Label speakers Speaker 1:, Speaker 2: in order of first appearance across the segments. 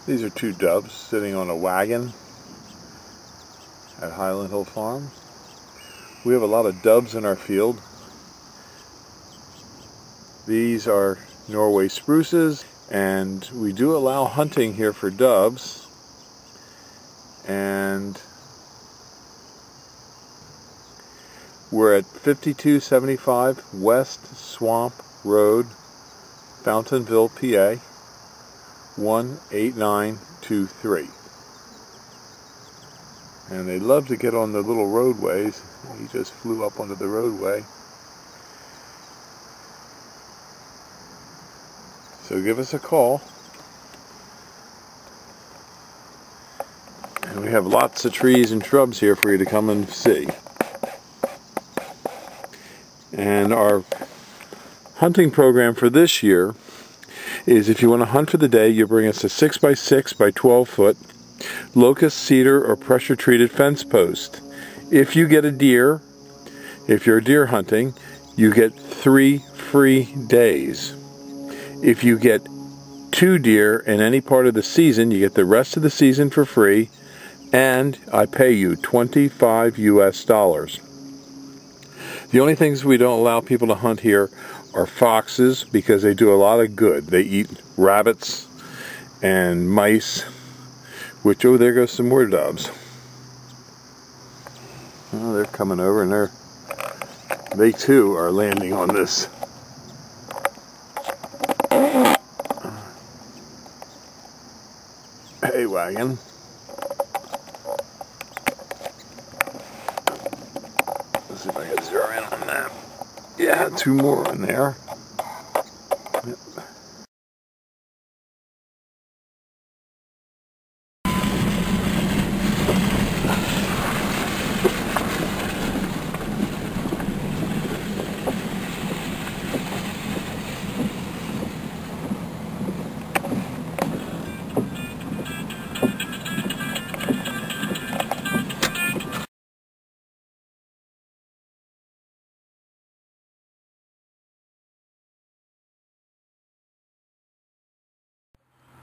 Speaker 1: These are two doves sitting on a wagon at Highland Hill Farm. We have a lot of doves in our field. These are Norway spruces, and we do allow hunting here for doves. And we're at 5275 West Swamp Road, Fountainville, PA 18923. And they love to get on the little roadways. He just flew up onto the roadway. So give us a call. And we have lots of trees and shrubs here for you to come and see. And our hunting program for this year is, if you want to hunt for the day, you bring us a 6x6 by 12 foot locust, cedar, or pressure treated fence post. If you get a deer, if you're deer hunting, you get 3 free days. If you get 2 deer in any part of the season, you get the rest of the season for free, and I pay you $25 US. The only things we don't allow people to hunt here are foxes, because they do a lot of good. They eat rabbits and mice, which, oh, there goes some more doves. Oh, they're coming over, and they too are landing on this hay wagon. Let's see if I can zero in on that. Yeah, 2 more in there. Yep.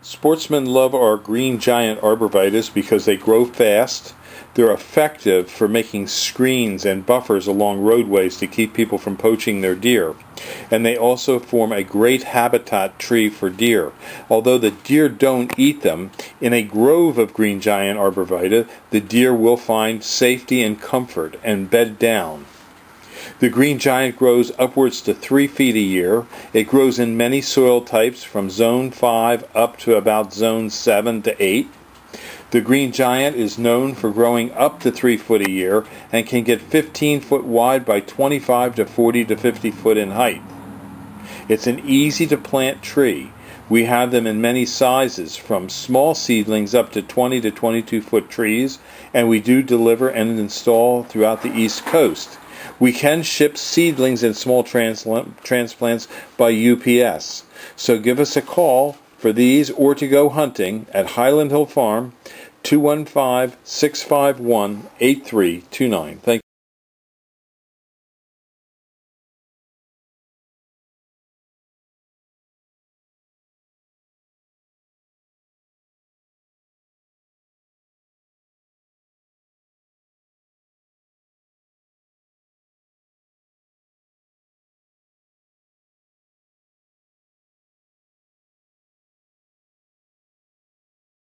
Speaker 1: Sportsmen love our green giant arborvitaes because they grow fast. They're effective for making screens and buffers along roadways to keep people from poaching their deer. And they also form a great habitat tree for deer. Although the deer don't eat them, in a grove of green giant arborvitae, the deer will find safety and comfort and bed down. The green giant grows upwards to 3 feet a year. It grows in many soil types from zone 5 up to about zone 7 to 8. The green giant is known for growing up to 3 foot a year and can get 15 foot wide by 25 to 40 to 50 foot in height. It's an easy to plant tree. We have them in many sizes, from small seedlings up to 20 to 22 foot trees, and we do deliver and install throughout the East Coast. We can ship seedlings and small transplants by UPS. So give us a call for these or to go hunting at Highland Hill Farm, 215-651-8329. Thank you.